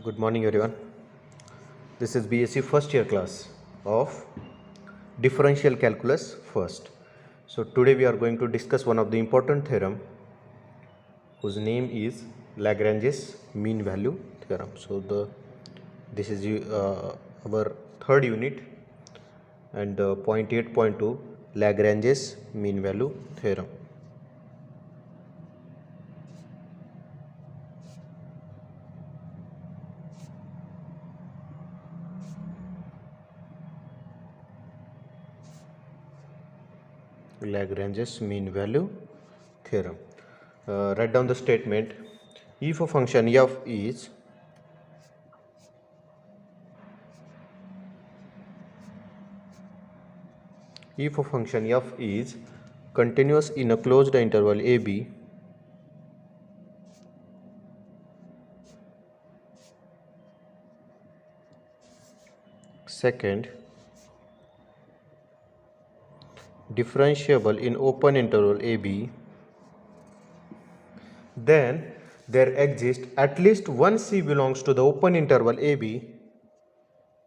Good morning, everyone. This is BSc first year class of differential calculus first. So today we are going to discuss one of the important theorem whose name is Lagrange's mean value theorem. So this is our third unit and point 8.2 Lagrange's mean value theorem. Lagrange's mean value theorem. Write down the statement. If a function f is continuous in a closed interval AB, second, differentiable in open interval AB, then there exists at least one C belongs to the open interval AB,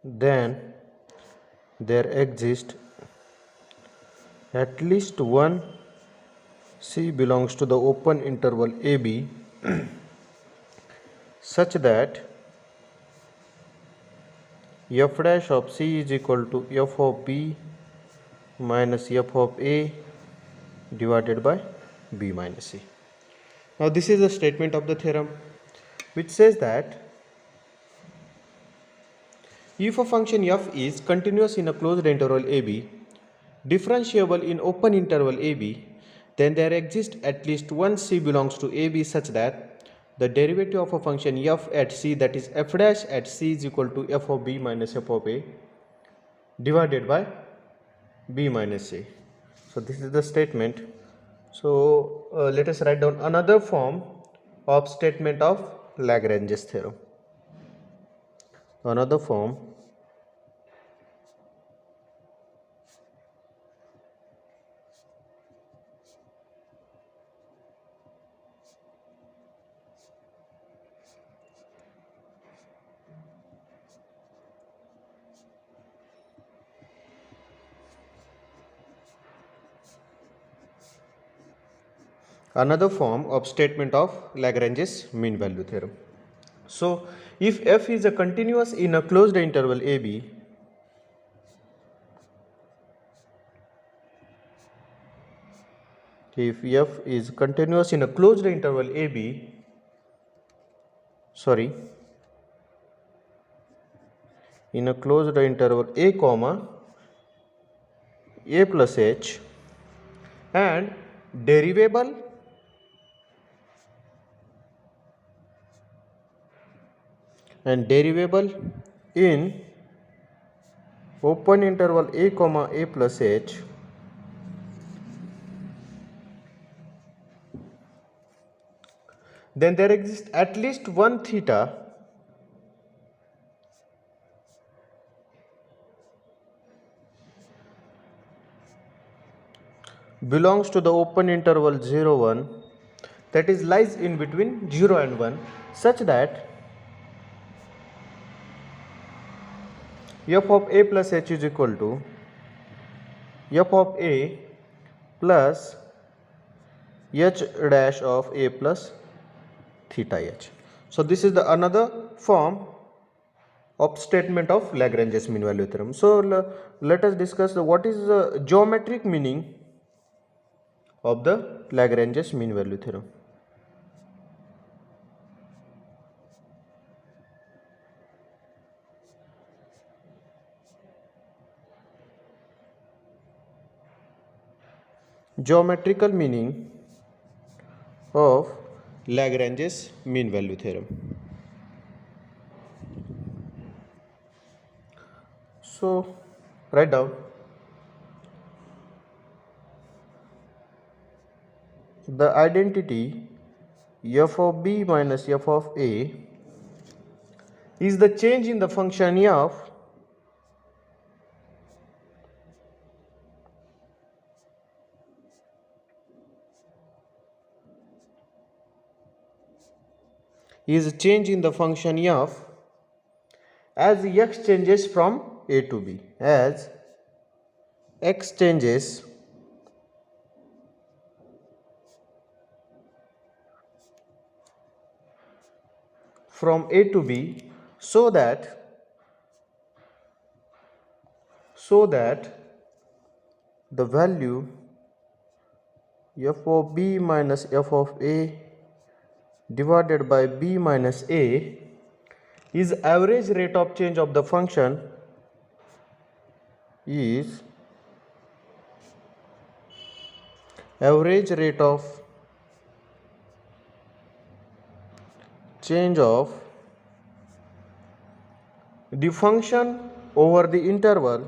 then there exists at least one C belongs to the open interval AB such that f dash of C is equal to f of B minus f of A divided by B minus C. Now this is a statement of the theorem which says that if a function f is continuous in a closed interval AB, differentiable in open interval AB, then there exists at least one C belongs to AB such that the derivative of a function f at C, that is f dash at C, is equal to f of B minus f of A divided by B minus C. So this is the statement. So let us write down another form of statement of Lagrange's theorem. Another form of statement of Lagrange's mean value theorem. So if f is a continuous in a closed interval AB, if f is continuous in a closed interval AB, in a closed interval A comma A plus H, and derivable in open interval A comma A plus H, then there exists at least one theta belongs to the open interval 0 1, that is lies in between 0 and 1, such that f of A plus H is equal to f of A plus h dash of A plus theta h. So this is the another form of statement of Lagrange's mean value theorem. So let us discuss what is the geometric meaning of the Lagrange's mean value theorem. Geometrical meaning of Lagrange's mean value theorem. So write down the identity f of B minus f of A is the change in the function f is change in the function f as x changes from a to b, as x changes from a to b, so that the value f of b minus f of a divided by b minus a is average rate of change of the function is average rate of change of the function over the interval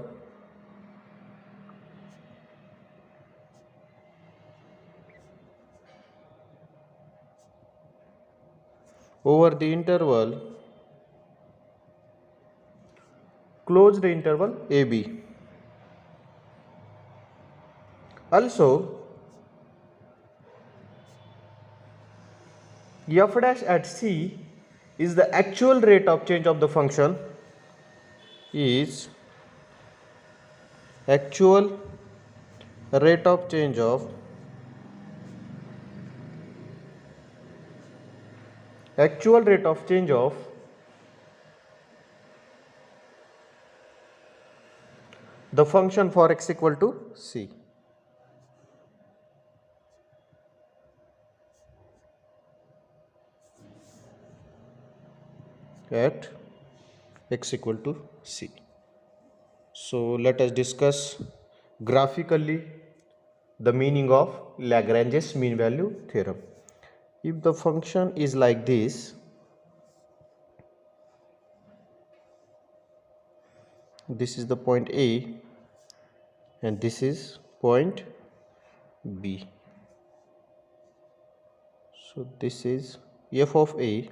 closed interval AB. Also, f dash at c is the actual rate of change of the function is actual rate of change of the function for x equal to c. At x equal to c. So let us discuss graphically the meaning of Lagrange's mean value theorem. If the function is like this, this is the point A and this is point B. So this is f of A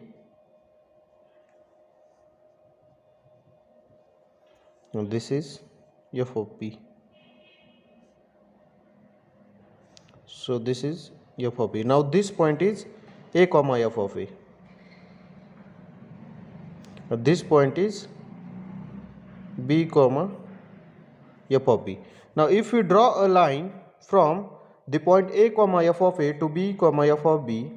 and this is f of B. So this is f of B. Now this point is A comma f of A. Now this point is B comma f of B. Now if we draw a line from the point A comma f of A to B comma f of B,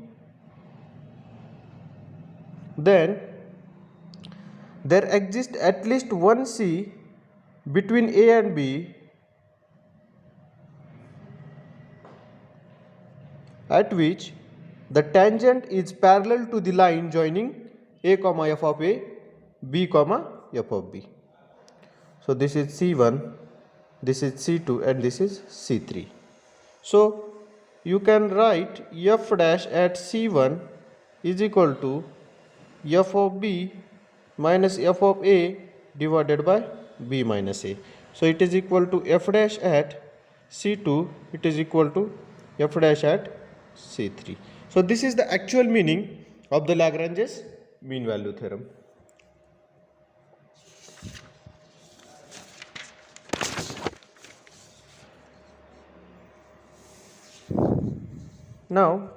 then there exists at least one C between A and B at which the tangent is parallel to the line joining A comma f of A, B comma f of B. So this is C1, this is C2 and this is C3. So you can write f dash at C1 is equal to f of B minus f of A divided by B minus A. So it is equal to f dash at C2, it is equal to f dash at C3. So this is the actual meaning of the Lagrange's mean value theorem. Now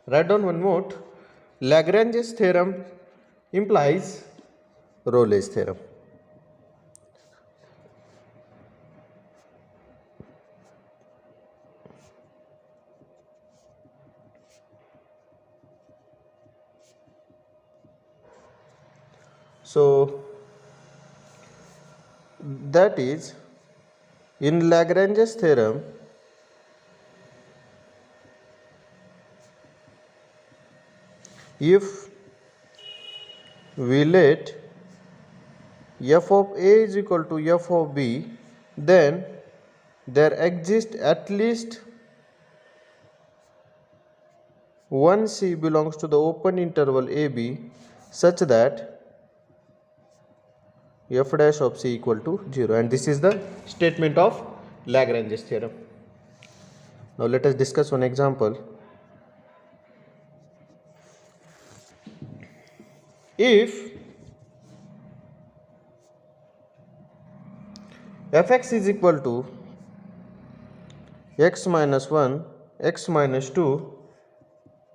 write down one more. Lagrange's theorem implies Rolle's theorem. So that is, in Lagrange's theorem, if we let f of A is equal to f of B, then there exists at least one C belongs to the open interval AB such that f dash of C equal to 0, and this is the statement of Lagrange's theorem. Now let us discuss one example. If fx is equal to x minus 1, x minus 2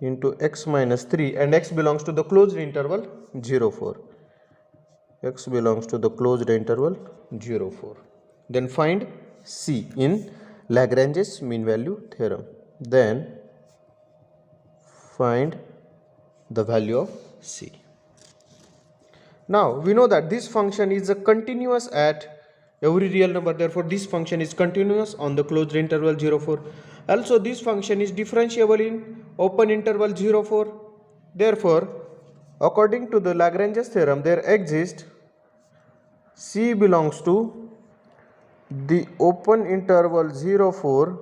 into x minus 3, and x belongs to the closed interval 0, 4. X belongs to the closed interval 0, 4. Then find C in Lagrange's mean value theorem. Then find the value of C. Now we know that this function is a continuous at every real number, therefore this function is continuous on the closed interval 0, 4. Also this function is differentiable in open interval 0, 4. Therefore according to the Lagrange's theorem there exists C belongs to the open interval 0, 4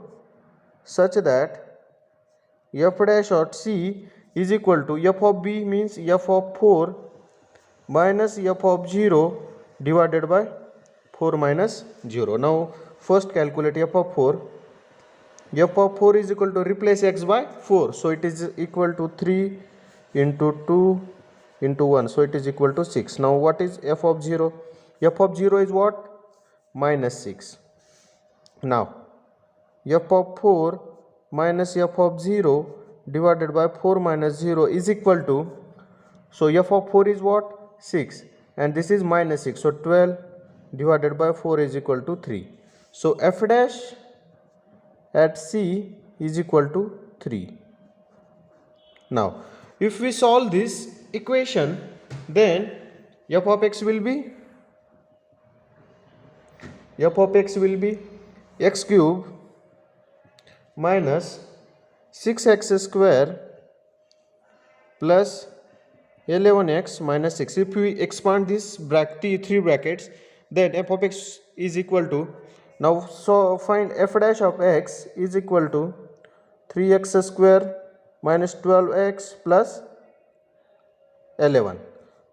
such that f dash of C is equal to f of B means f of 4 minus f of 0 divided by 4 minus 0. Now first calculate f of 4. F of 4 is equal to, replace x by 4. So it is equal to 3 into 2 into 1. So it is equal to 6. Now what is f of 0? F of 0 is what? Minus 6. Now f of 4 minus f of 0 divided by 4 minus 0 is equal to, so f of 4 is what? 6, and this is minus 6. So 12 divided by 4 is equal to 3. So f dash at C is equal to 3. Now if we solve this equation, then f of x will be x cube minus 6x square plus 11x minus 6. If we expand this three brackets, then f of x is equal to, now so find f dash of x is equal to 3x square minus 12x plus 11,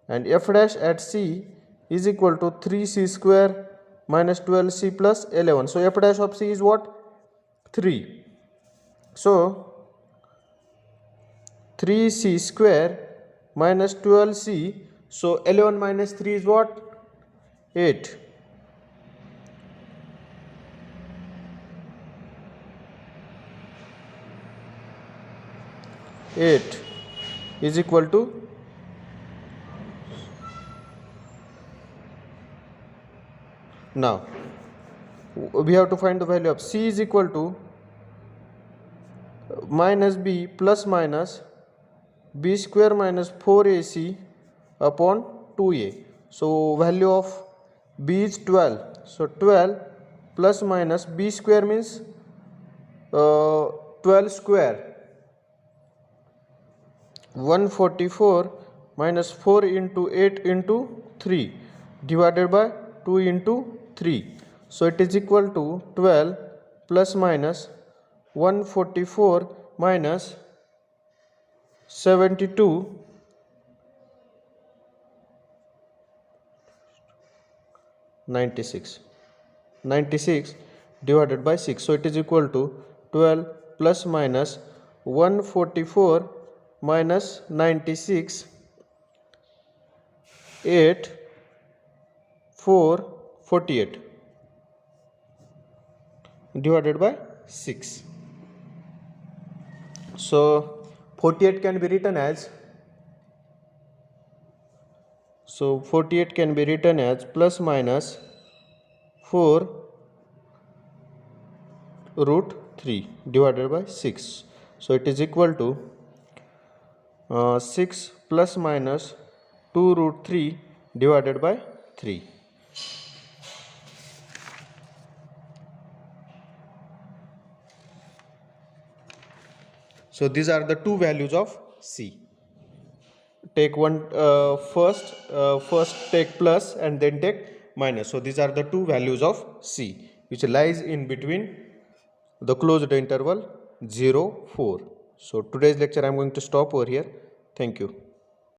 and f dash at C is equal to 3c square minus 12c plus 11. So f dash of C is what? 3. So 3c square minus 12c, so 11 minus 3 is what? 8. Is equal to, now we have to find the value of C is equal to minus b plus minus b square minus 4ac upon 2a. So value of b is 12. So 12 plus minus b square means 12 square, 144 minus 4 into 8 into 3 divided by 2 into 3. So it is equal to 12 plus minus 144 minus 72 96 divided by 6. So it is equal to 12 plus minus 144 minus 96 8 4 48 divided by 6. So 48 can be written as, plus minus 4 root 3 divided by 6. So it is equal to 6 plus minus 2 root 3 divided by 3. So these are the two values of C. Take one first take plus and then take minus. So these are the two values of C which lies in between the closed interval 0, 4. So today's lecture I am going to stop over here. Thank you.